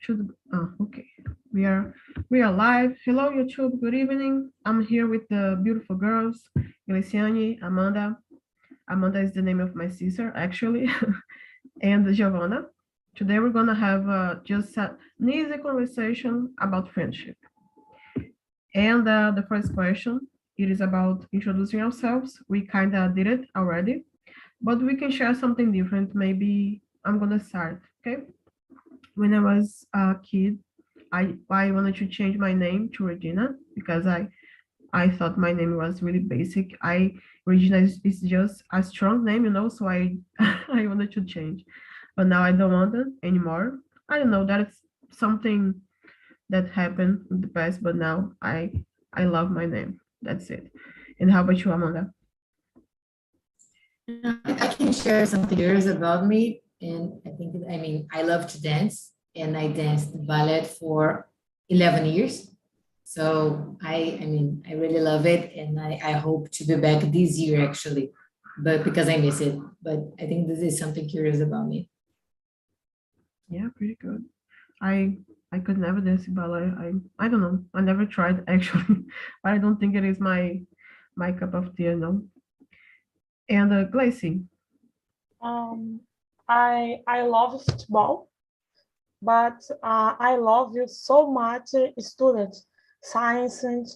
Okay. We are we are live. Hello YouTube. Good evening. I'm here with the beautiful girls, Gliciane, Amanda. Amanda is the name of my sister, actually, and Giovanna. Today we're gonna have just an easy conversation about friendship. And the first question, it is about introducing ourselves. We kind of did it already, but we can share something different. Maybe I'm gonna start. Okay. When I was a kid, I wanted to change my name to Regina because I thought my name was really basic. Regina is just a strong name, so I I wanted to change, but now I don't want it anymore. I don't know, that is something that happened in the past, but now I love my name. That's it. And how about you, Amanda? I can share some figures about me. And I mean, I love to dance and I danced ballet for 11 years. So I mean, I really love it. And I hope to be back this year actually, but because I miss it. But I think this is something curious about me. Yeah, pretty good. I I could never dance ballet. I don't know. I never tried actually, but I don't think it is my cup of tea, no. And Glacy, Um, I love football, but I love you so much, students, science and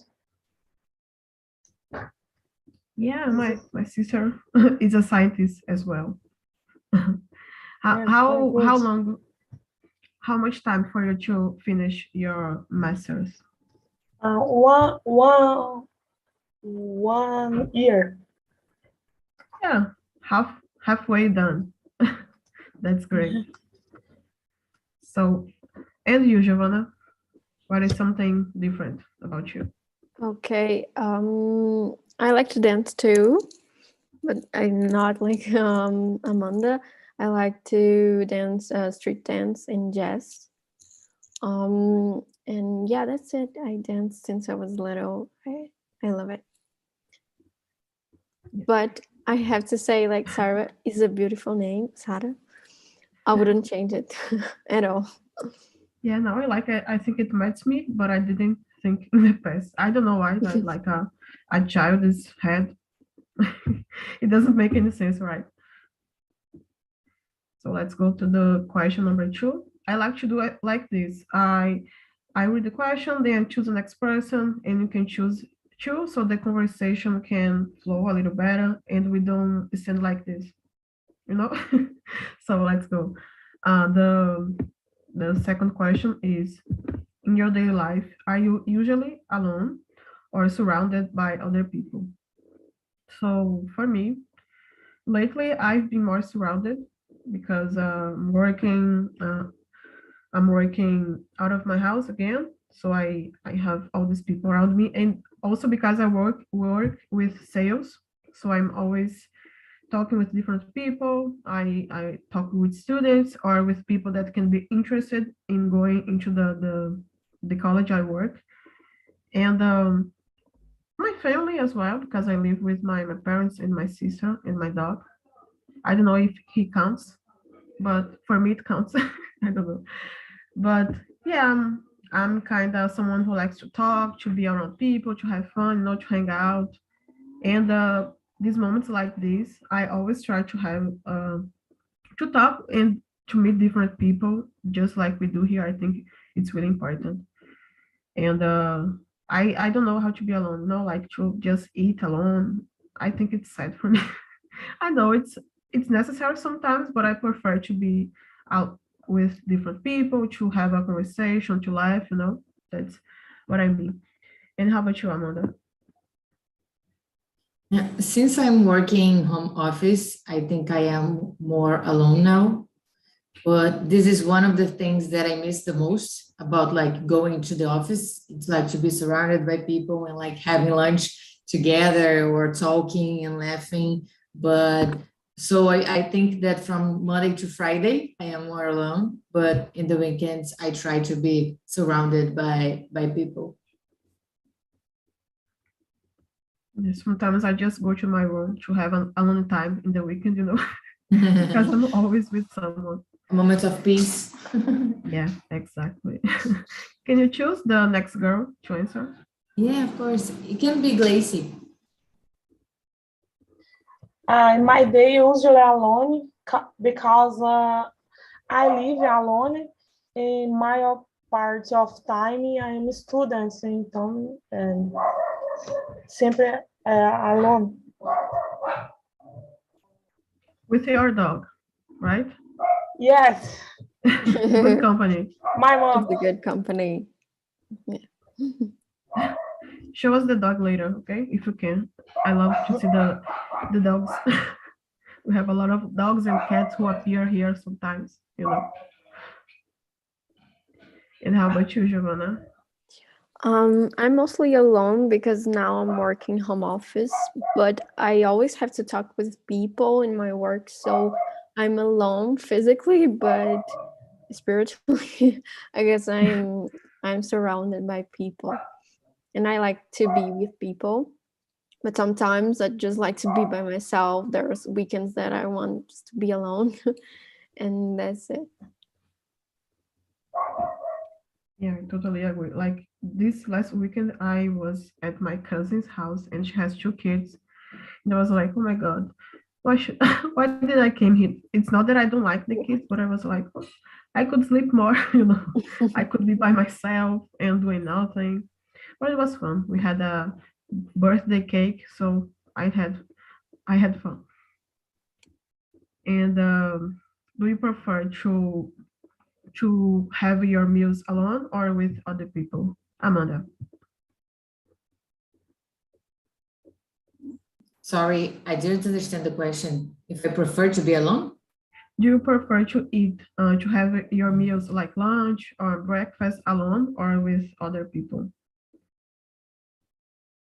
yeah, my sister is a scientist as well. How yes, very how good. how long how much time for you to finish your master's? Uh, one one 1 year. Yeah, halfway done. That's great. So, and you, Giovanna, what is something different about you? Okay, I like to dance too, but I'm not like Amanda. I like to dance street dance and jazz. And yeah, that's it. I danced since I was little. I love it. But I have to say, like, Sarah is a beautiful name, Sarah. I wouldn't change it at all. Yeah, no, I like it. I think it matches me, but I didn't think in the past. I don't know why that like a child's head. It doesn't make any sense, right? So let's go to the question number two. I like to do it like this. I read the question, then choose the next person, and you can choose two, so the conversation can flow a little better, and we don't stand like this, you know. So let's go. The second question is: in your daily life, are you usually alone or surrounded by other people? So for me, lately I've been more surrounded because I'm working out of my house again, so I have all these people around me, and also because I work with sales, so I'm always talking with different people. I talk with students or with people that can be interested in going into the college I work, and my family as well, because I live with my parents and my sister and my dog. I don't know if he counts, but for me it counts. I don't know. But yeah, I'm kind of someone who likes to talk, to be around people, to have fun, to hang out. And these moments like this, I always try to have to talk and to meet different people, just like we do here. I think it's really important. And I don't know how to be alone. Like to just eat alone. I think it's sad for me. I know it's necessary sometimes, but I prefer to be out with different people, to have a conversation, to laugh. That's what I mean. And how about you, Amanda? Yeah, since I'm working home office, I think I am more alone now. But this is one of the things that I miss the most about like going to the office. It's like to be surrounded by people and like having lunch together or talking and laughing. But so I think that from Monday to Friday, I am more alone. But in the weekends, I try to be surrounded by people. Sometimes I just go to my room to have an alone time in the weekend, because I'm always with someone. A moment of peace. Yeah, exactly. Can you choose the next girl to answer? Yeah, of course. It can be Glacy. My day usually alone because I live alone. In my part of time I am student, então sempre alone. With your dog, right? Yes, Good company. my mom. It's a good company. Show us the dog later, okay? If you can. I love to see the dogs. We have a lot of dogs and cats who appear here sometimes, you know. And how about you, Giovanna? I'm mostly alone because now I'm working home office, but I always have to talk with people in my work, so I'm alone physically, but spiritually, I guess I'm surrounded by people, and I like to be with people. But sometimes I just like to be by myself. There's weekends that I want just to be alone, and that's it. Yeah, I totally agree. Like this last weekend, I was at my cousin's house and she has two kids. And I was like, oh my God, why should why did I came here? It's not that I don't like the kids, but I was like, oh, I could sleep more, you know. I could be by myself and doing nothing. But it was fun. We had a birthday cake, so I had fun. And do you prefer to have your meals alone or with other people? Amanda, Sorry, I didn't understand the question. If I prefer to be alone? do you prefer to eat, to have your meals like lunch or breakfast alone or with other people?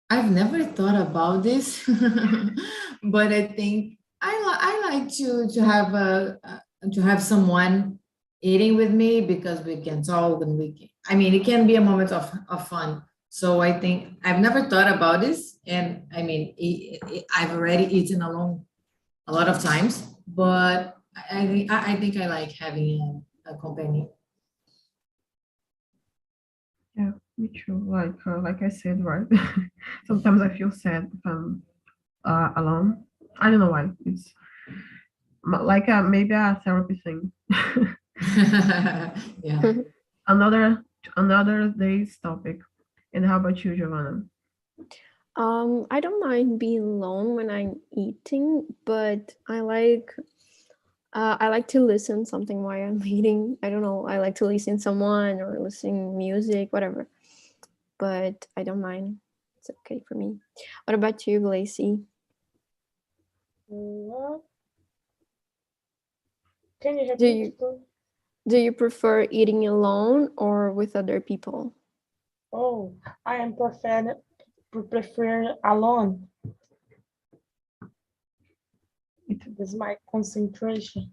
I've never thought about this, but I think I like to have someone eating with me because we can talk and we can, I mean, it can be a moment of fun. So I think I've never thought about this, and I mean, I've already eaten alone a lot of times, but I think I like having a company. Yeah, me too. Like I said, right? Sometimes I feel sad if I'm alone. I don't know why. It's like maybe a therapy thing. Yeah. Another another day's topic. And how about you, Giovanna? I don't mind being alone when I'm eating, but I like to listen something while I'm eating. I don't know. I like to listen someone or listen music, whatever. But I don't mind. It's okay for me. What about you, Glacy? Can you Do repeat, you please? do you prefer eating alone or with other people? Oh, I am prefer alone. This is my concentration.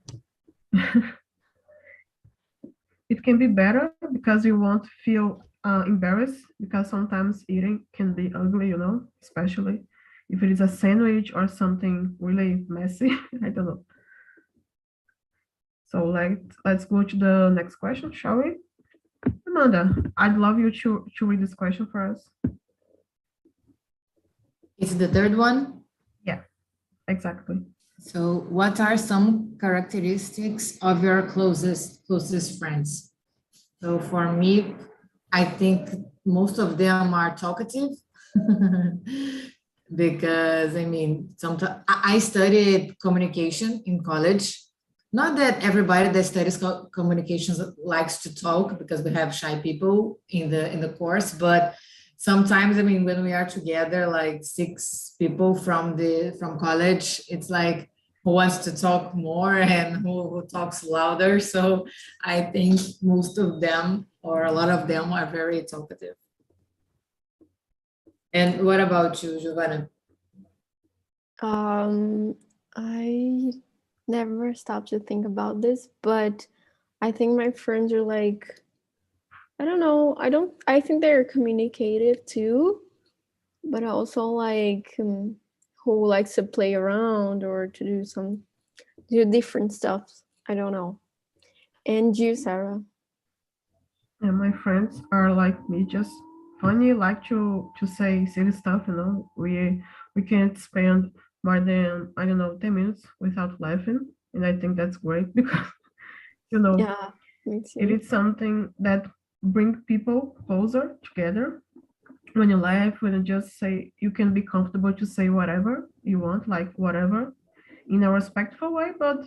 It can be better because you won't feel embarrassed because sometimes eating can be ugly, you know, especially if it is a sandwich or something really messy. I don't know. So let's go to the next question, shall we? Amanda, I'd love you to read this question for us. It's the third one. Yeah, exactly. So what are some characteristics of your closest friends? So for me, I think most of them are talkative because I mean, sometimes I studied communication in college. Not that everybody that studies communications likes to talk because we have shy people in the course, but sometimes I mean when we are together, like six people from college, it's like who wants to talk more and who talks louder. So I think most of them or a lot of them are very talkative. And what about you, Giovanna? I never stopped to think about this, but I think my friends are like, I don't know. I think they're communicative too, but also like who likes to play around or to do different stuff. I don't know. And you, Sarah? And my friends are like me, just funny, like to say silly stuff, you know. We can't spend more than, I don't know, 10 minutes without laughing. And I think that's great because, you know, Yeah, me it too. is something that brings people closer together. When you laugh, when you just say, you can be comfortable to say whatever you want, like whatever, in a respectful way, but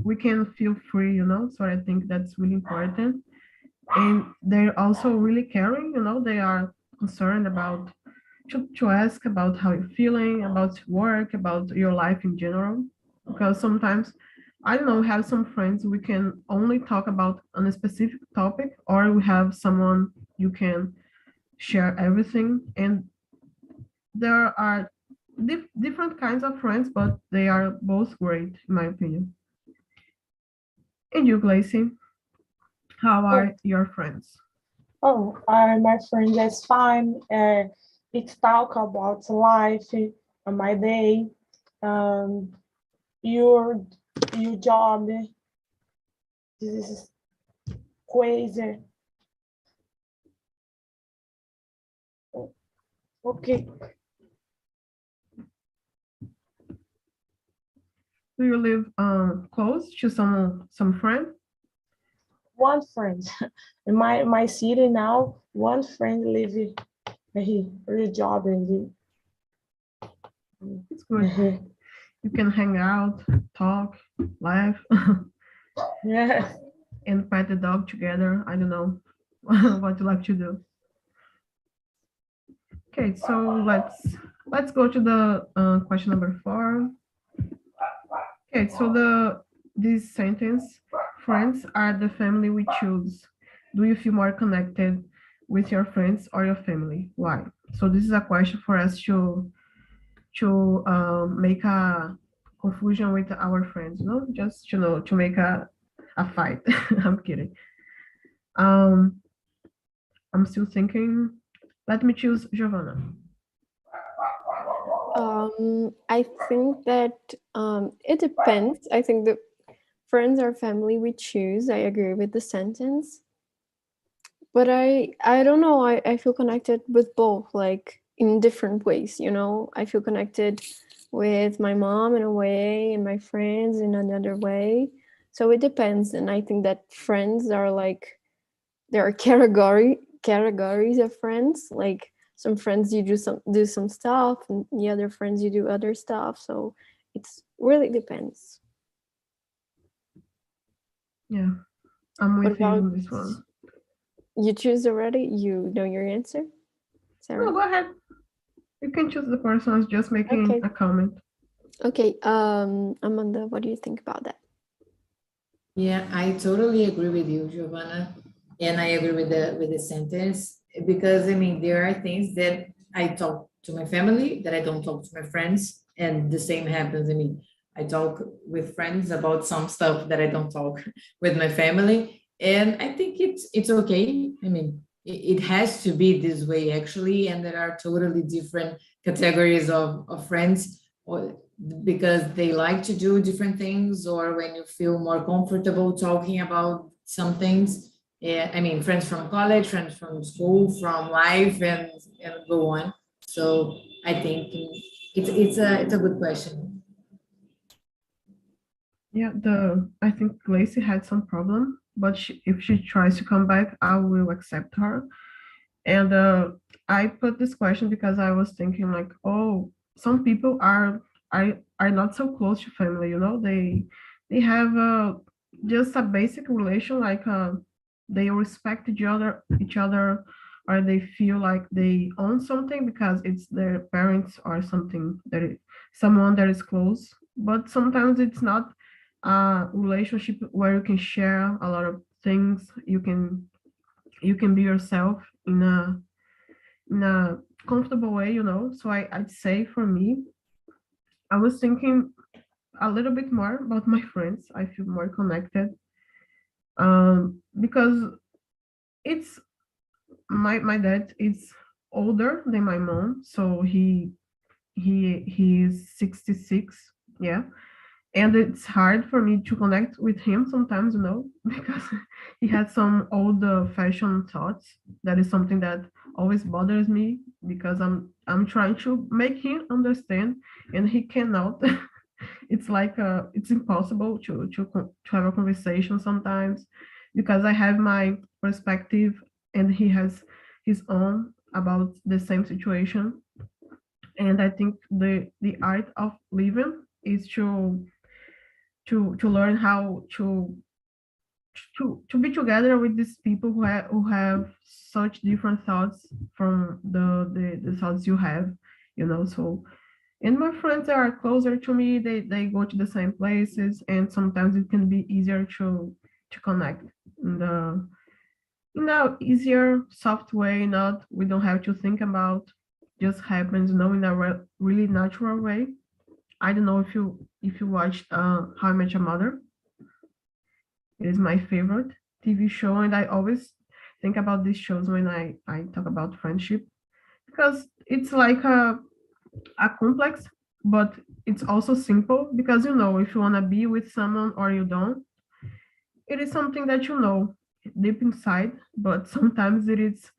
we can feel free, you know. So I think that's really important. And they're also really caring, you know. They are concerned about to ask about how you're feeling, about work, about your life in general. Because sometimes, I don't know, have some friends we can only talk about on a specific topic, or we have someone you can share everything. And there are different kinds of friends, but they are both great, in my opinion. And you, Glacy, how Oh, are your friends? my friend is fine. It's talk about life, my day, um, your your job. This is crazy. Okay, Do you live close to some friend? one friend in my city now. One friend live he job and It's good. You can hang out, talk, laugh, yeah. and pet the dog together. I don't know what you like to do. Okay, so let's go to the question number 4. Okay, so this sentence, friends are the family we choose. Do you feel more connected with your friends or your family? Why? So this is a question for us to make a confusion with our friends, no? Just to make a fight. I'm kidding. Um, I'm still thinking. Let me choose Giovanna. I think that it depends. I think the friends or family we choose. I agree with the sentence, but I don't know. I feel connected with both, like in different ways. You know, I feel connected with my mom in a way, and my friends in another way. So it depends, and I think that friends are like there are categories of friends. Like some friends you do some stuff, and the other friends you do other stuff. So it's really depends. Yeah, I'm What with you about on this one. you? Choose already? You know your answer, No, Sarah? go ahead. You can choose the person. I was just making Okay. a comment. Okay. Amanda, what do you think about that? Yeah, I totally agree with you, Giovanna, and I agree with the sentence because I mean there are things that I talk to my family that I don't talk to my friends, and the same happens. I mean, I talk with friends about some stuff that I don't talk with my family, and I think it's okay. I mean, it has to be this way actually, and there are totally different categories of friends. Or because they like to do different things or when you feel more comfortable talking about some things. Yeah, I mean, friends from college, friends from school, from life, and go on. So I think it's a good question. Yeah, the I think Lacey had some problem, but if she tries to come back, I will accept her. And I put this question because I was thinking like, oh, some people are not so close to family, you know. They have just a basic relation, like they respect each other, or they feel like they own something because it's their parents or something someone that is close. But sometimes it's not a relationship where you can share a lot of things. You can be yourself in a comfortable way, you know. So I'd say for me, I was thinking a little bit more about my friends. I feel more connected because it's my dad is older than my mom, so he is 66, yeah. and it's hard for me to connect with him sometimes, because he has some old fashioned thoughts. That is something that always bothers me, because I'm trying to make him understand, and he cannot. It's like it's impossible to have a conversation sometimes, because I have my perspective and he has his own about the same situation. And I think the art of living is to learn how to be together with these people who have such different thoughts from the thoughts you have, so. And my friends are closer to me. They go to the same places, and sometimes it can be easier to connect in the easier, soft way. Not we don't have to think about, just happens, in a really natural way. I don't know if you watched How I Met Your Mother. It is my favorite TV show, and I always think about these shows when I talk about friendship, because it's like a complex, but it's also simple, because if you want to be with someone or you don't, it is something that deep inside, but sometimes it is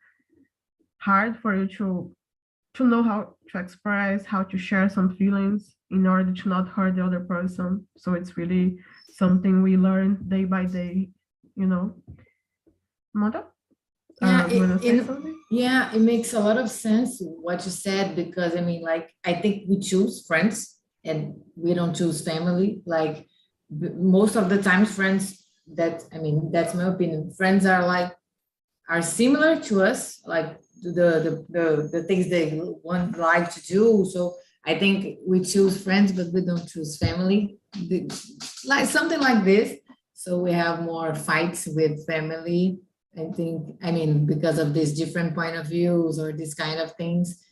hard for you to know how to express, how to share some feelings in order to not hurt the other person. So it's really something we learn day by day, you know. Mother, Yeah, you want to say something? yeah, it makes a lot of sense what you said, because I mean, like, I think we choose friends and we don't choose family. Like most of the times, friends, I mean, that's my opinion. Friends are similar to us, like the things they want like to do. So I think we choose friends, but we don't choose family. Like something like this. So we have more fights with family. I think, I mean, because of these different point of views or these kind of things.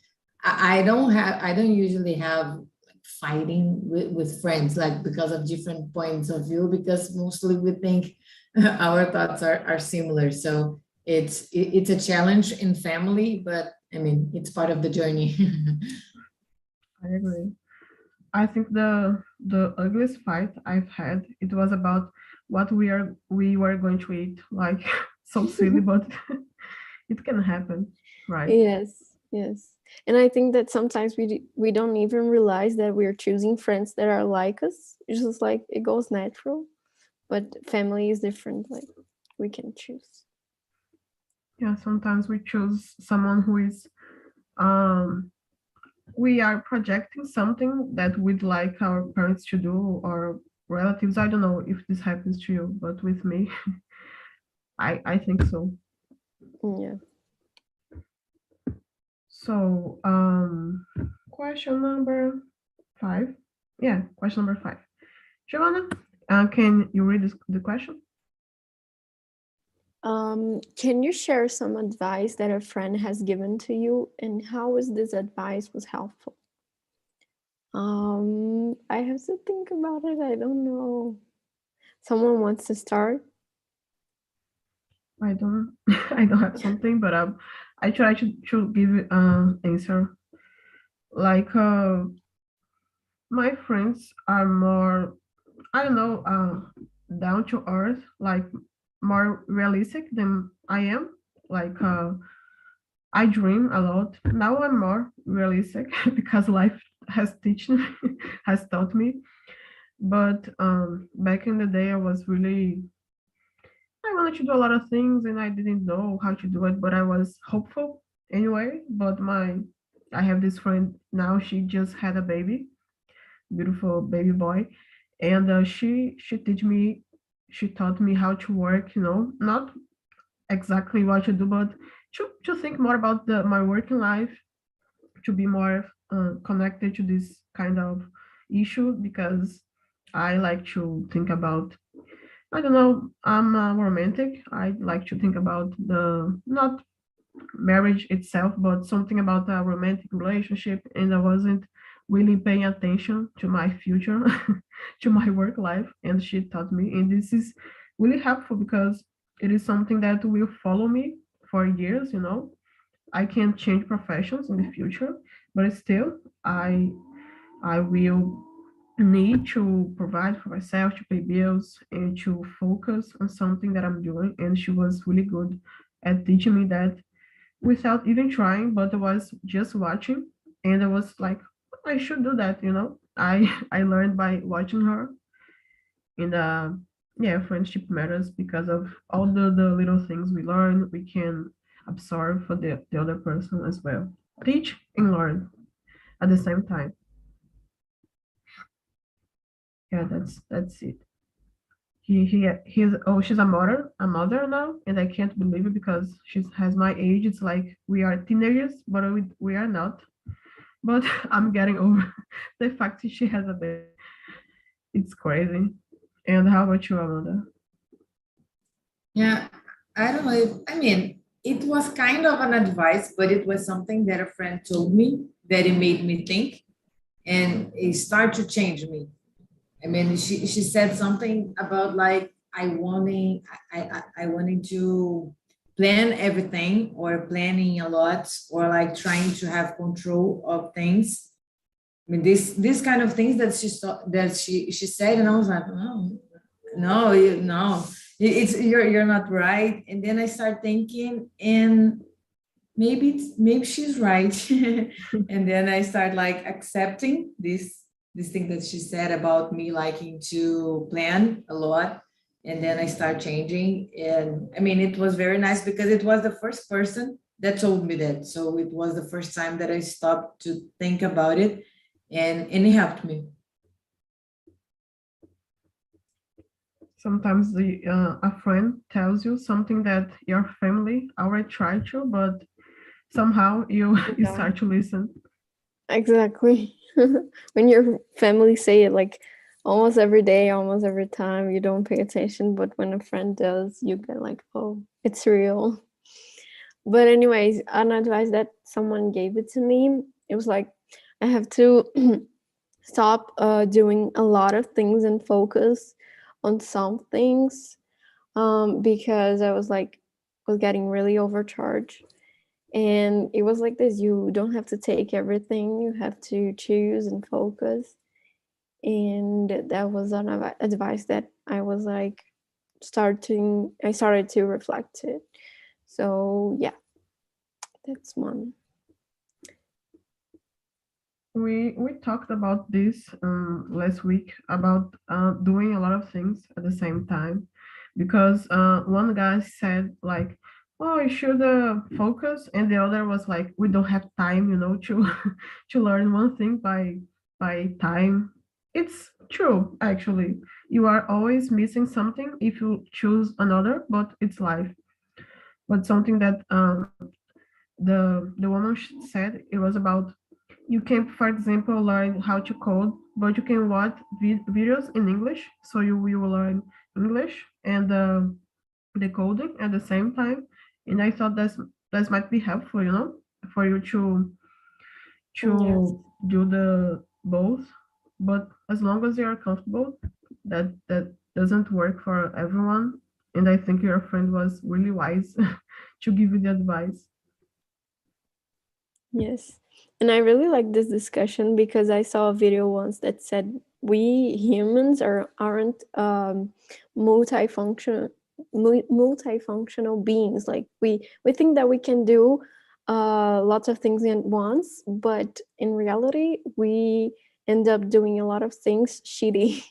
I don't usually have like fighting with friends, like because of different points of view, because mostly we think our thoughts are similar. So it's a challenge in family, but I mean, it's part of the journey. I agree. I think the ugliest fight I've had, it was about what we were going to eat. Like, so silly, but it can happen, right? Yes, yes. And I think that sometimes we don't even realize that we're choosing friends that are like us. It's just like it goes natural, but family is different. Like we can choose. Yeah, sometimes we choose someone who is um we are projecting something that we'd like our parents to do, or relatives. I don't know if this happens to you, but with me, I think so. Yeah. So, question number 5. Yeah, question number 5. Joanna, can you read the question? Can you share some advice that a friend has given to you, and how was this advice was helpful? I have to think about it. I don't know. Someone wants to start? I don't, I don't have something, but I try to give answer. Like, my friends are more, I don't know, down to earth, like more realistic than I am. Like, I dream a lot. Now I'm more realistic because life has has taught me. But back in the day, I was really, I wanted to do a lot of things and I didn't know how to do it, but I was hopeful anyway. But I have this friend now. She just had a baby, beautiful baby boy, and she taught me how to work. Not exactly what to do, but to think more about my working life, to be more connected to this kind of issue, because I like to think about, I don't know, I'm romantic. I like to think about the not marriage itself, but something about a romantic relationship, and I wasn't really paying attention to my future, to my work life, and she taught me, and this is really helpful because it is something that will follow me for years. I can change professions in the future, but still, I will need to provide for myself, to pay bills, and to focus on something that I'm doing. And she was really good at teaching me that without even trying, but I was just watching, and I was like, I should do that, you know. I learned by watching her, and yeah, friendship matters because of all the little things we learn, we can absorb for the other person as well. Teach and learn at the same time. Yeah, that's it. He's oh, she's a mother now, and I can't believe it because she has my age. It's like we are teenagers, but we are not. But I'm getting over the fact that she has a baby. It's crazy. And how about you, Amanda? Yeah, I don't know if, I mean, it was kind of an advice, but it was something that a friend told me that it made me think and it started to change me. I mean, she said something about like I wanting to plan everything or planning a lot or like trying to have control of things. I mean, this kind of things that she said, and I was like, no, no, no, it's you're not right. And then I start thinking, and maybe she's right. And then I start like accepting this thing that she said about me liking to plan a lot. And then I start changing. And I mean, it was very nice because it was the first person that told me that. So it was the first time that I stopped to think about it, and it helped me. Sometimes a friend tells you something that your family already tried to, but somehow you Yeah. start to listen. Exactly. When your family say it like almost every day, almost every time, you don't pay attention, but when a friend does, you get like, oh, it's real. But anyways, an advice that someone gave it to me, it was like I have to stop doing a lot of things and focus on some things, because I was getting really overcharged. And it was like this: you don't have to take everything, you have to choose and focus. And that was an advice that I was like I started to reflect it. So yeah, that's one. We talked about this last week about doing a lot of things at the same time, because one guy said like, "Oh, you should focus," and the other was like, "We don't have time, you know, to to learn one thing by time." It's true, actually. You are always missing something if you choose another, but it's life. But something that the woman said, it was about, you can, for example, learn how to code, but you can watch videos in English, so you will learn English and the coding at the same time. And I thought that might be helpful, you know, for you Yes. to do the both. But as long as you are comfortable, that doesn't work for everyone. And I think your friend was really wise to give you the advice. Yes. And I really like this discussion because I saw a video once that said we humans aren't multifunctional multifunctional beings. Like we think that we can do lots of things at once, but in reality we end up doing a lot of things shitty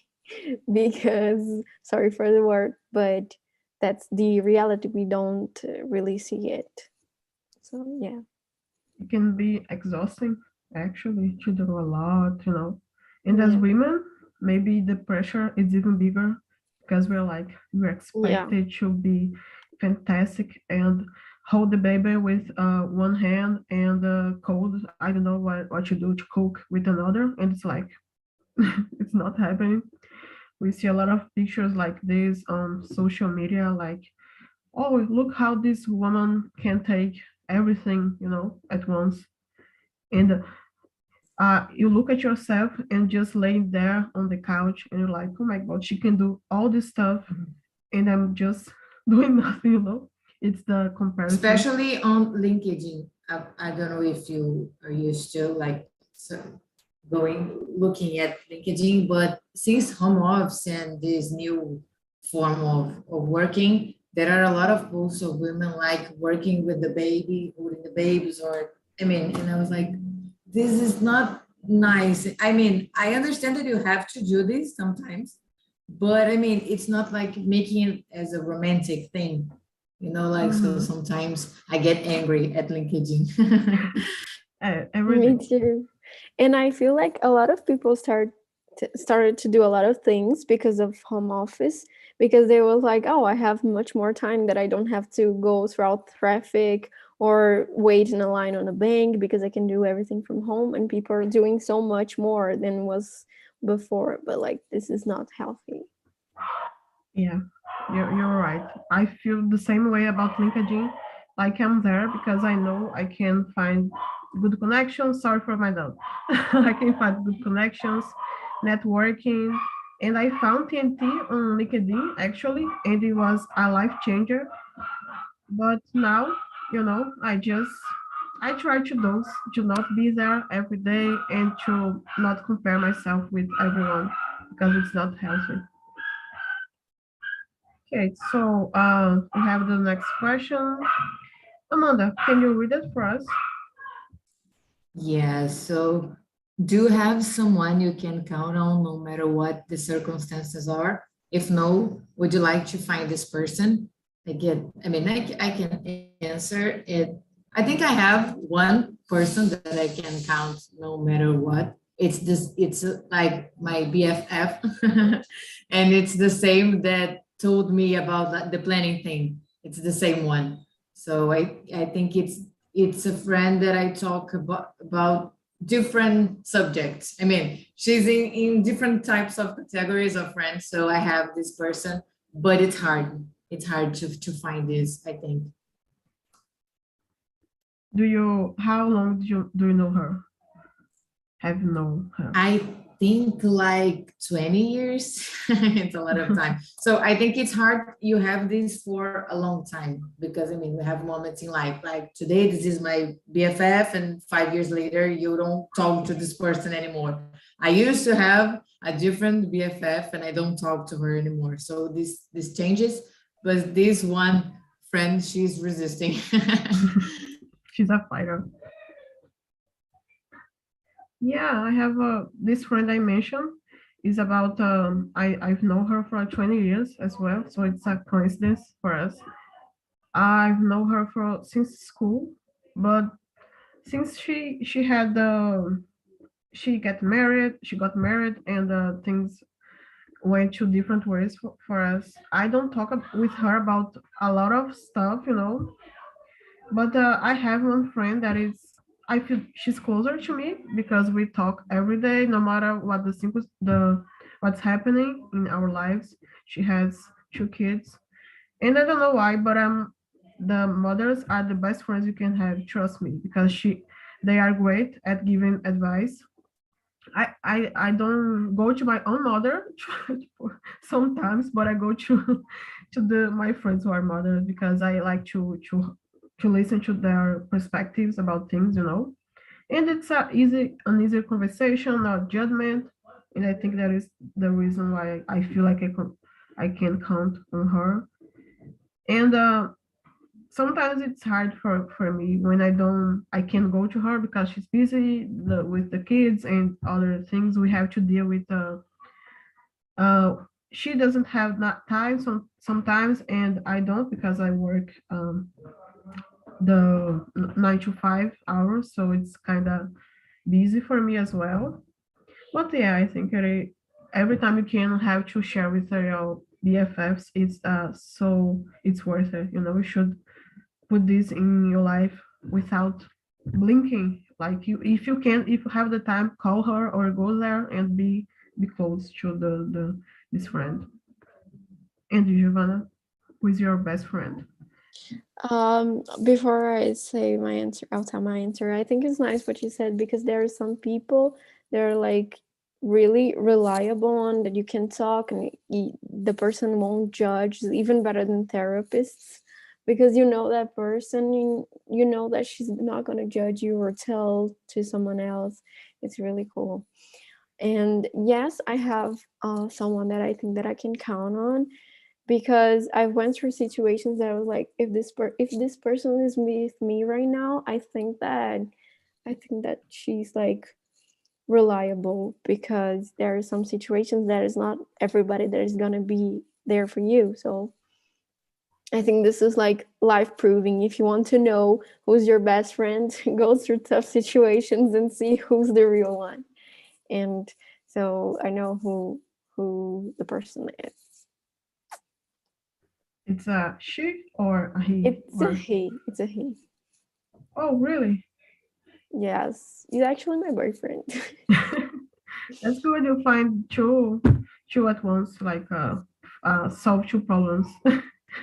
because, sorry for the word, but that's the reality. We don't really see it. So yeah. It can be exhausting actually to do a lot, you know. And as Yeah. women, maybe the pressure is even bigger because we're Yeah. expected to be fantastic and hold the baby with one hand and cold. I don't know what you do to cook with another, and it's like it's not happening. We see a lot of pictures like this on social media, like, oh, look how this woman can take everything, you know, at once. And you look at yourself and just laying there on the couch and you're like, oh my God, she can do all this stuff and I'm just doing nothing, you know? It's the comparison. Especially on LinkedIn. I don't know if you are used to like, so looking at LinkedIn, but since home office and this new form of working, there are a lot of posts of women like working with the baby, holding the babies, or I mean, and I was like, this is not nice. I mean, I understand that you have to do this sometimes, but I mean, it's not like making it as a romantic thing, like, so sometimes I get angry at LinkedIn. Every Me too. And I feel like a lot of people started to do a lot of things because of home office, because they was like, oh, I have much more time that I don't have to go throughout traffic or wait in a line on a bank, because I can do everything from home, and people are doing so much more than was before. But like, this is not healthy. Yeah, you're right. I feel the same way about LinkedIn. Like I'm there because I know I can find good connections. Sorry for my dog. I can find good connections, networking, and I found TNT on LinkedIn actually, and it was a life changer. But now, I try to not be there every day and to not compare myself with everyone because it's not healthy. Okay, so we have the next question. Amanda, can you read it for us? Yeah, so do you have someone you can count on no matter what the circumstances are? If no, would you like to find this person? I can answer it. I think I have one person that I can count no matter what. It's like my BFF, and it's the same that told me about the planning thing. It's the same one. So I think it's a friend that I talk about different subjects. I mean, she's in different types of categories of friends. So I have this person, but it's hard. It's hard to find this, I think. How long do you know her? Have you known her? I think like 20 years. It's a lot of time. So I think it's hard. You have this for a long time because I mean, we have moments in life like today, this is my BFF, and 5 years later, you don't talk to this person anymore. I used to have a different BFF and I don't talk to her anymore. So this changes, but this one friend, she's resisting. She's a fighter. Yeah, I have this friend I mentioned is about I've known her for 20 years as well, so it's a coincidence for us. I've known her for since school, but since she got married, and things went to different ways for us. I don't talk with her about a lot of stuff, but I have one friend that is, I feel she's closer to me because we talk every day, no matter what what's happening in our lives. She has 2 kids, and I don't know why, but the mothers are the best friends you can have. Trust me, because they are great at giving advice. I don't go to my own mother sometimes, but I go to my friends who are mothers because I like to listen to their perspectives about things, And it's an easier conversation, not judgment. And I think that is the reason why I feel like I can count on her. And sometimes it's hard for me when I can't go to her because she's busy with the kids and other things we have to deal with. Uh, she doesn't have that time sometimes, and I don't because I work the 9 to 5 hours, so it's kind of busy for me as well. But yeah, I think every time you can have to share with your BFFs, it's worth it. You should put this in your life without blinking. Like if you have the time, call her or go there and be close to the this friend. And you, Giovanna, who is your best friend? Before I say my answer, I'll tell my answer. I think it's nice what you said, because there are some people that are like really reliable on that you can talk, and the person won't judge, even better than therapists. because you know that person, you know that she's not going to judge you or tell to someone else. It's really cool. And yes, I have someone that I think that I can count on, because I went through situations that I was like, if this person is with me right now, I think that she's like reliable, because there are some situations that is not everybody that is gonna be there for you. So I think this is like life proving. If you want to know who's your best friend, go through tough situations and see who's the real one. And so I know who the person is. It's a she or a he? It's a he. It's a he. Oh, really? Yes, he's actually my boyfriend. That's good. You find two at once, like solve two problems.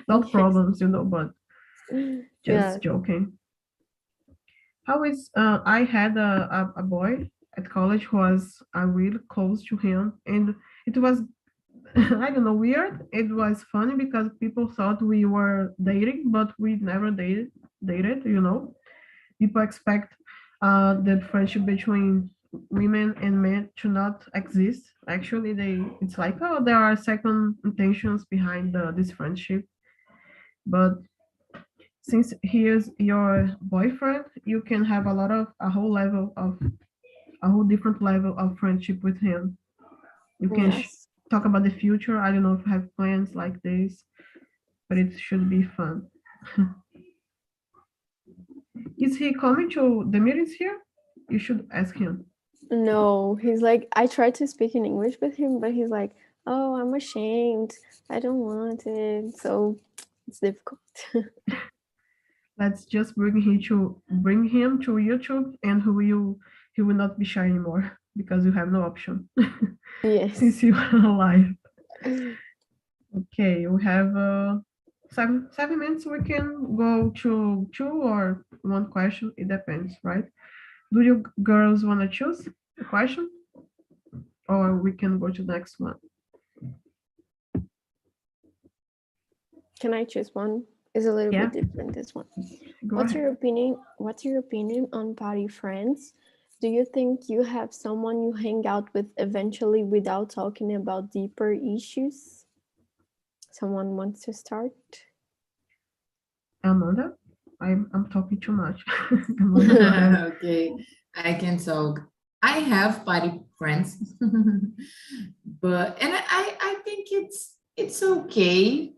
Not Yes. problems, but just Yeah. joking. How is I had a boy at college who was really close to him, and it was I don't know, weird. It was funny because people thought we were dating, but we never dated. People expect the friendship between women and men to not exist. Actually, it's like, oh, there are second intentions behind this friendship. But since he is your boyfriend, you can have a whole different level of friendship with him. You can Yes. talk about the future. I don't know if you have plans like this, but it should be fun. Is he coming to the meetings here? You should ask him. No, he's like, I tried to speak in English with him, but he's like, oh, I'm ashamed. I don't want it. So it's difficult. Let's just bring him to YouTube, and he will not be shy anymore because you have no option Yes. since you are alive. Okay, we have 7 minutes. We can go to two or one question. It depends, right? Do you girls want to choose a question, or we can go to the next one? Can I choose one? It's a little Yeah. bit different, this one. Go What's ahead. your opinion on party friends? Do you think you have someone you hang out with eventually without talking about deeper issues? Someone wants to start? Amanda, I'm talking too much. Amanda, go ahead. Okay, I can talk. I have party friends, but I think it's okay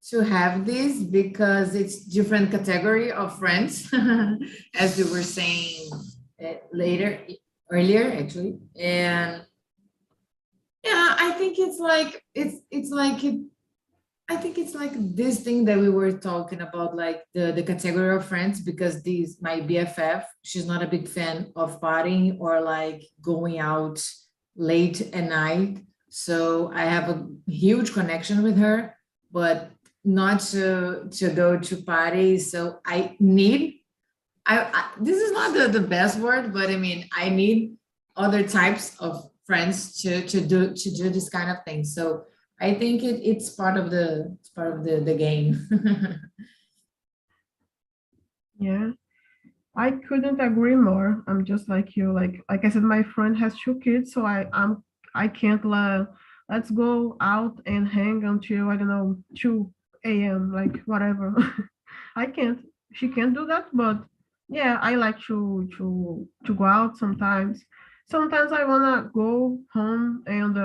to have this because it's different category of friends, as we were saying earlier actually, and yeah, I think I think it's like this thing that we were talking about, like the category of friends, because these my BFF, she's not a big fan of partying or like going out late at night. So I have a huge connection with her, but not to go to parties. So I this is not the best word, but I mean I need other types of friends to do this kind of thing. So I think it's part of the game. Yeah, I couldn't agree more. I'm just like you. Like I said, my friend has 2 kids, so I can't let's go out and hang until I don't know 2 a.m. like whatever. I can't. She can't do that, but yeah, I like to go out sometimes. Sometimes I wanna go home and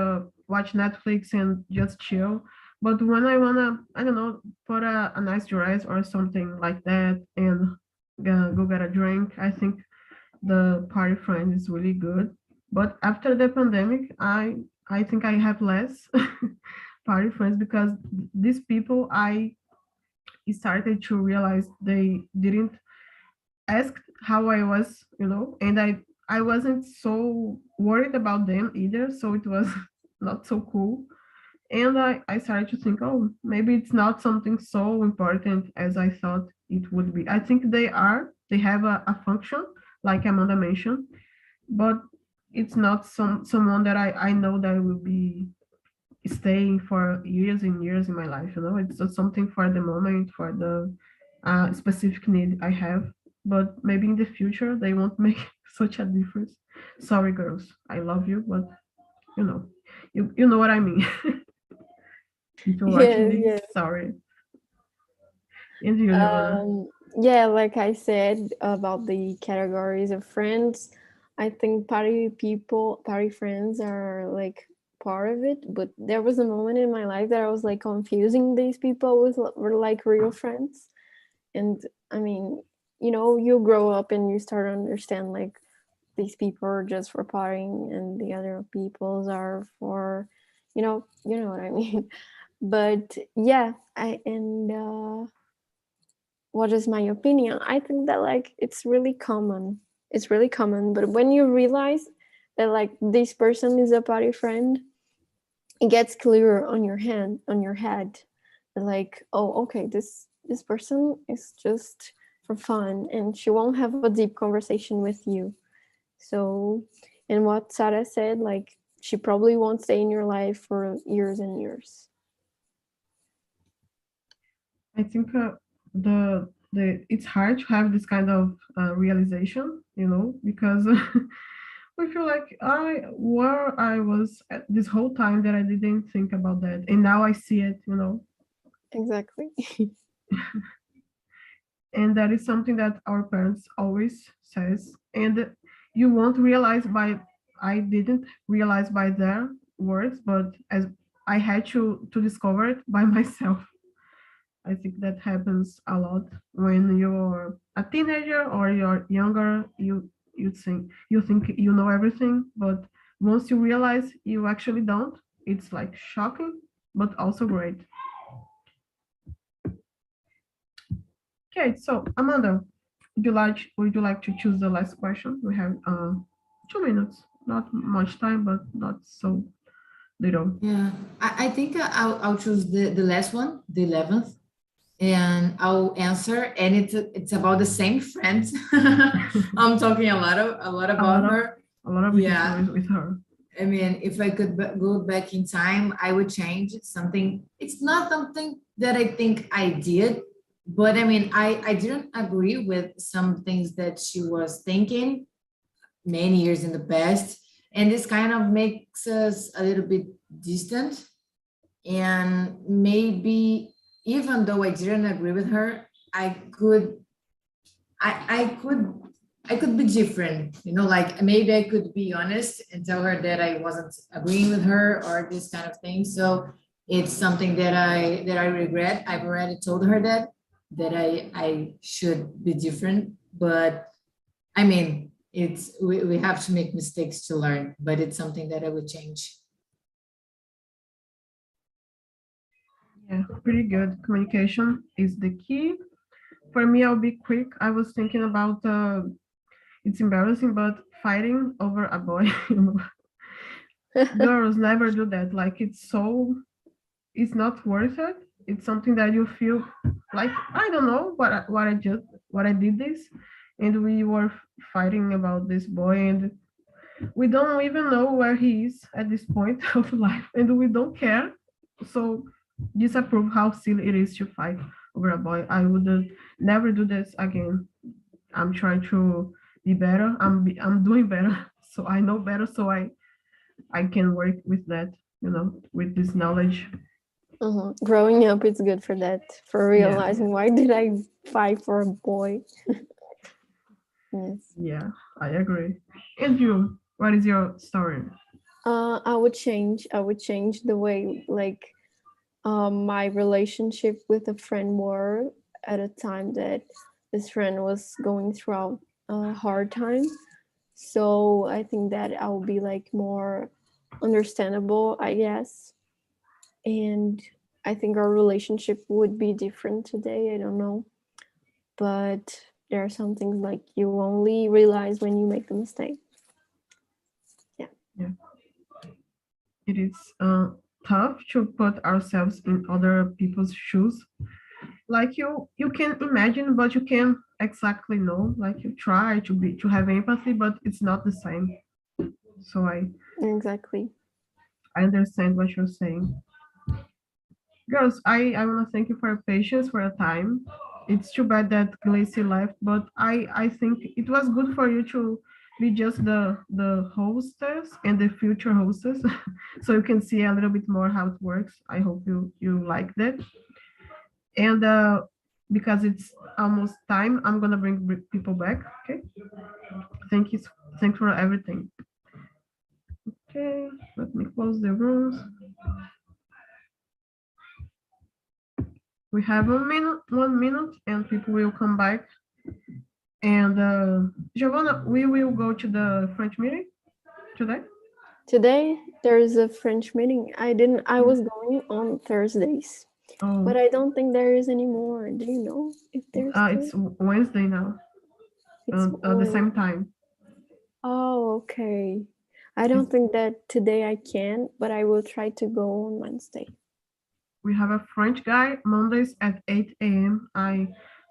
watch Netflix and just chill. But when I wanna, I don't know, put a nice dress or something like that and go get a drink, I think the party friend is really good. But after the pandemic, I think I have less party friends because these people I started to realize they didn't ask how I was, and I wasn't so worried about them either, so it was not so cool. And I started to think, oh, maybe it's not something so important as I thought it would be. I think they have a function, like Amanda mentioned, but it's not someone that I know that will be staying for years and years in my life. It's just something for the moment, for the a specific need I have, but maybe in the future they won't make such a difference. Sorry, girls, I love you, but you know, you know what I mean. If you're watching Yes, this, yes. sorry. And you, Giovanna? Yeah, like I said about the categories of friends, I think party friends are like part of it. But there was a moment in my life that I was like confusing these people with were like real friends. And I mean, you grow up and you start to understand like these people are just for partying and the other people's are for, you know what I mean. But yeah, what is my opinion? I think that like it's really common. It's really common, but when you realize that like this person is a party friend, it gets clearer on your head. Like, oh, okay, this person is just for fun, and she won't have a deep conversation with you. So, and what Sarah said, like she probably won't stay in your life for years and years. I think the it's hard to have this kind of realization, because we feel like I was at this whole time that I didn't think about that, and now I see it. Exactly. And that is something that our parents always says, and you won't realize by I didn't realize by their words, but as I had to discover it by myself. I think that happens a lot when you're a teenager or you're younger. You think you know everything, but once you realize you actually don't, it's like shocking, but also great. Okay, so Amanda, would you like to choose the last question? We have 2 minutes, not much time, but not so little. Yeah, I think I'll choose the last one, the 11th, and I'll answer. And it's about the same friend. I'm talking a lot A lot about of her. a lot of Yeah, histories with her. I mean, if I could go back in time, I would change something. It's not something that I think I did, but I mean, I didn't agree with some things that she was thinking many years in the past. And this kind of makes us a little bit distant. And maybe even though I didn't agree with her, I could I could be different, like maybe I could be honest and tell her that I wasn't agreeing with her or this kind of thing. So it's something that I regret. I've already told her that I should be different. But I mean, we have to make mistakes to learn, but it's something that I would change. Yeah, pretty good. Communication is the key. For me, I'll be quick. I was thinking about it's embarrassing, but fighting over a boy. Girls never do that. Like it's not worth it. It's something that you feel like I don't know what I did this, and we were fighting about this boy, and we don't even know where he is at this point of life, and we don't care. So disapprove how silly it is to fight over a boy. I would never do this again. I'm trying to be better. I'm doing better, so I know better. So I can work with that. With this knowledge. Growing up is good for that, for Yeah, realizing why did I fight for a boy. Yes. yeah, I agree. And you, what is your story? I would change the way like my relationship with a friend were at a time that this friend was going through a hard time. So I think that I will be like more understandable, I guess. And I think our relationship would be different today. I don't know. But there are some things like you only realize when you make the mistake. Yeah. Yeah, it is tough to put ourselves in other people's shoes. Like you can imagine, but you can't exactly know. Like you try to have empathy, but it's not the same. So Exactly. I understand what you're saying. Girls, I want to thank you for your patience, for your time. it's too bad that Glacy left, but I think it was good for you to be just the hostess and the future hostess, so you can see a little bit more how it works. I hope you like that. And because it's almost time, I'm gonna bring people back. Okay. Thank you. Thanks for everything. Okay, let me close the rooms. We have 1 minute, and people will come back. And Giovanna, we will go to the French meeting today. Today there's a French meeting. I was going on Thursdays, but I don't think there is anymore. Do you know if there's? It's Wednesday now. At the same time. Oh, okay. I don't think that today I can, but I will try to go on Wednesday. We have a French guy Mondays at 8 a.m.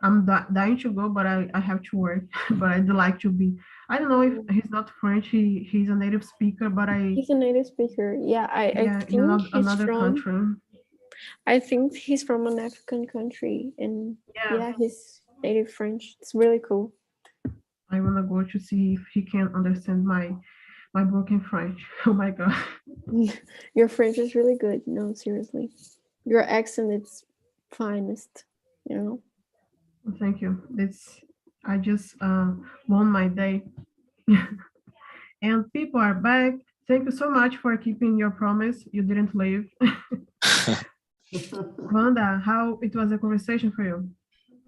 I'm dying to go, but I have to work. But I'd like to be. I don't know if he's not French. He's a native speaker, but he's a native speaker. Yeah, I think another country. I think he's from an African country, and he's native French. It's really cool. I wanna go to see if he can understand my broken French. Oh my god. Your French is really good. No, seriously. Your accent is finest, you know. Thank you. I just won my day. And people are back. Thank you so much for keeping your promise. You didn't leave. Wanda, how it was a conversation for you?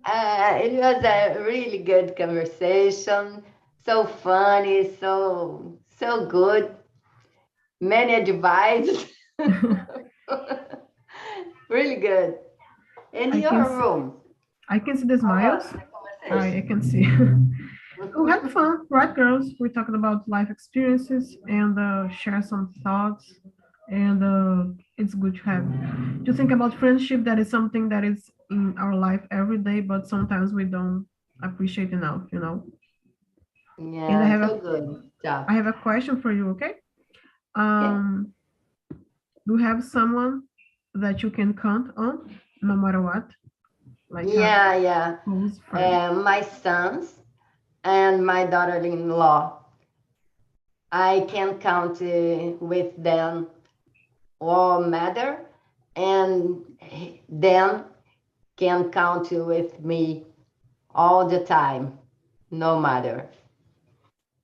It was a really good conversation. So funny, so good. Many advice. Really good. In your room. I can see the smiles. I can see. We had fun, right, girls? We talked about life experiences and share some thoughts. And it's good to think about friendship. That is something that is in our life every day, but sometimes we don't appreciate enough, you know. Yeah, and I have a question for you, okay? Do you have someone that you can count on no matter what? Like my sons and my daughter-in-law. I can count with them all matter, and them can count with me all the time, no matter.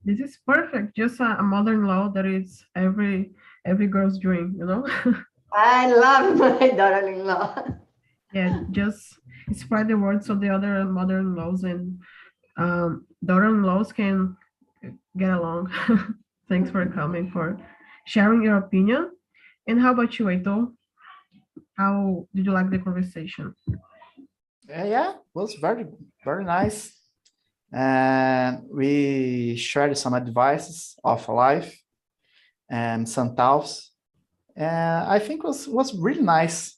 This is perfect. Just a mother-in-law that is every girl's dream, you know. I love my daughter-in-law. Yeah, just spread the word so the other mother-in-laws and daughter-in-laws can get along. Thanks for coming, for sharing your opinion. And how about you, Eito? How did you like the conversation? Yeah, it was very, very nice. And we shared some advices of life and some thoughts. And I think it was really nice.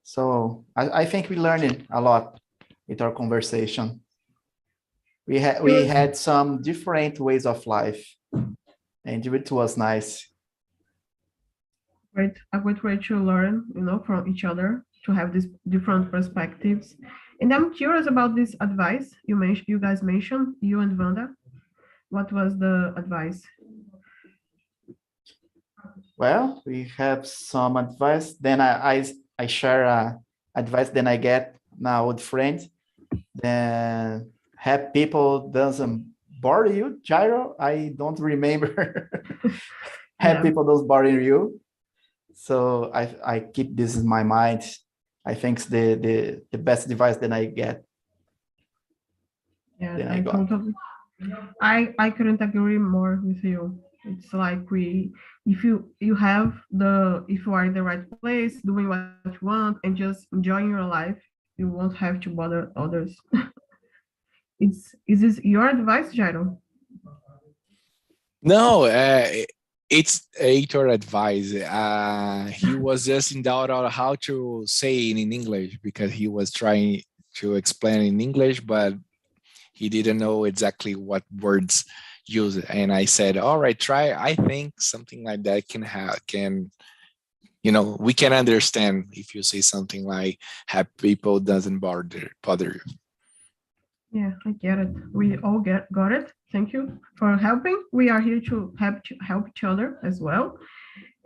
So I think we learned a lot with our conversation. We had some different ways of life, and it was nice. Great, a great way to learn, you know, from each other, to have these different perspectives. And I'm curious about this advice you guys mentioned, you and Wanda. What was the advice? Well, we have some advice. Then I share advice. Then I get an old friend. Then have people doesn't bother you, Jairo. I don't remember. Have people doesn't bother you. So I keep this in my mind. I think it's the best advice that I get. Yeah, I couldn't agree more with you. It's like if you are in the right place, doing what you want and just enjoying your life, you won't have to bother others. Is this your advice, Jairo? No, it's Heitor advice. He was just in doubt on how to say it in English because he was trying to explain in English, but he didn't know exactly what words use. And I said, all right, try. I think something like that can, you know, we can understand if you say something like have people doesn't bother you. Yeah, I get it. We all got it. Thank you for helping. We are here to help each other as well.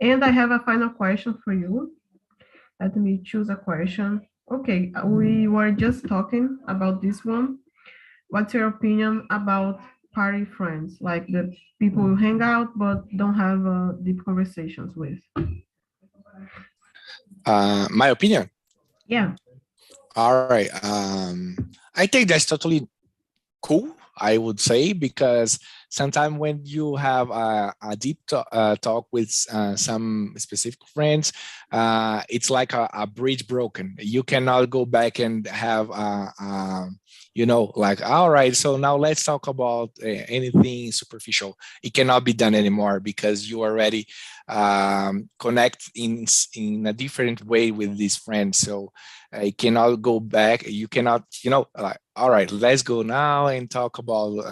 And I have a final question for you. Let me choose a question. Okay, we were just talking about this one. What's your opinion about party friends, like the people you hang out but don't have deep conversations with? My opinion. Yeah. All right. I think that's totally cool, I would say, because sometimes when you have a deep talk with some specific friends, it's like a bridge broken. You cannot go back and have like, all right, so now let's talk about anything superficial. It cannot be done anymore because you already connect in a different way with these friends. So you cannot go back. You cannot, like, all right, let's go now and talk about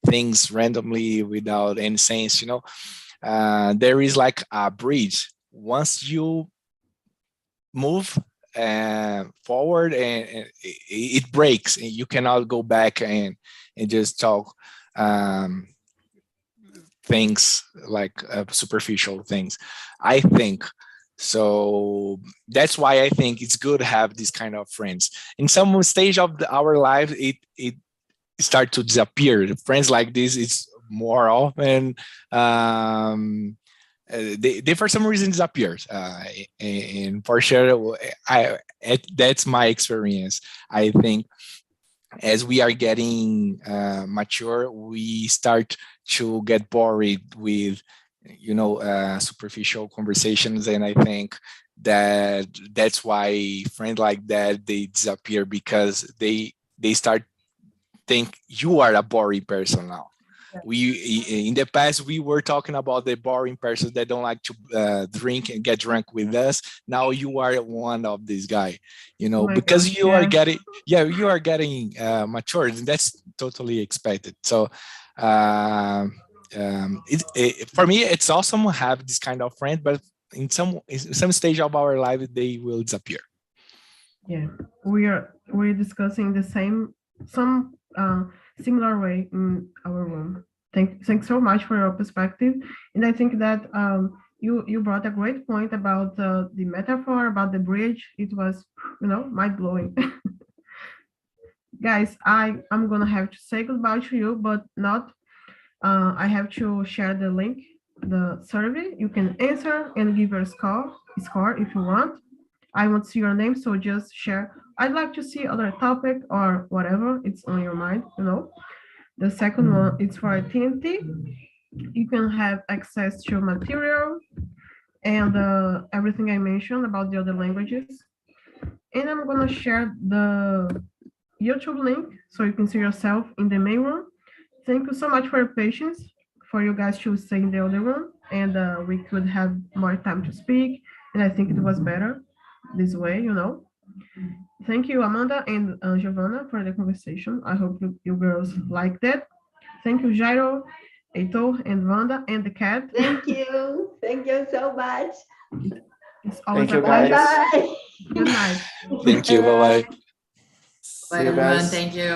things randomly without any sense. There is like a bridge. Once you move forward and it breaks, and you cannot go back and just talk things like superficial things, I think. So that's why I think it's good to have this kind of friends. In some stage of our life, it start to disappear. Friends like this, it's more often they for some reason disappears, and for sure, that's my experience. I think as we are getting mature, we start to get bored with superficial conversations, and I think that's why friends like that, they disappear because they start think you are a boring person now. We in the past we were talking about the boring persons that don't like to drink and get drunk with us. Now you are one of these guy, because gosh, you are getting matured, and that's totally expected. So for me, it's awesome to have this kind of friend, but in some stage of our life, they will disappear. Yeah, we're discussing the some similar way in our room. Thanks so much for your perspective, and I think that you brought a great point about the metaphor about the bridge. It was mind blowing. Guys, I'm gonna have to say goodbye to you, but not. I have to share the link, the survey. You can answer and give your score if you want. I won't see your name, so just share. I'd like to see other topic or whatever it's on your mind. The second one is for TNT. You can have access to material and everything I mentioned about the other languages. And I'm gonna share the YouTube link so you can see yourself in the main room. Thank you so much for your patience, for you guys to stay in the other room, and we could have more time to speak. And I think it was better this way. Thank you, Amanda and Giovanna, for the conversation. I hope you girls liked it. Thank you, Jairo, Heitor, and Wanda, and the cat. Thank you. Thank you so much. It's always Thank a you, guys. pleasure. Bye. Good night. Thank you. Bye bye. Bye, you everyone. guys. Thank you.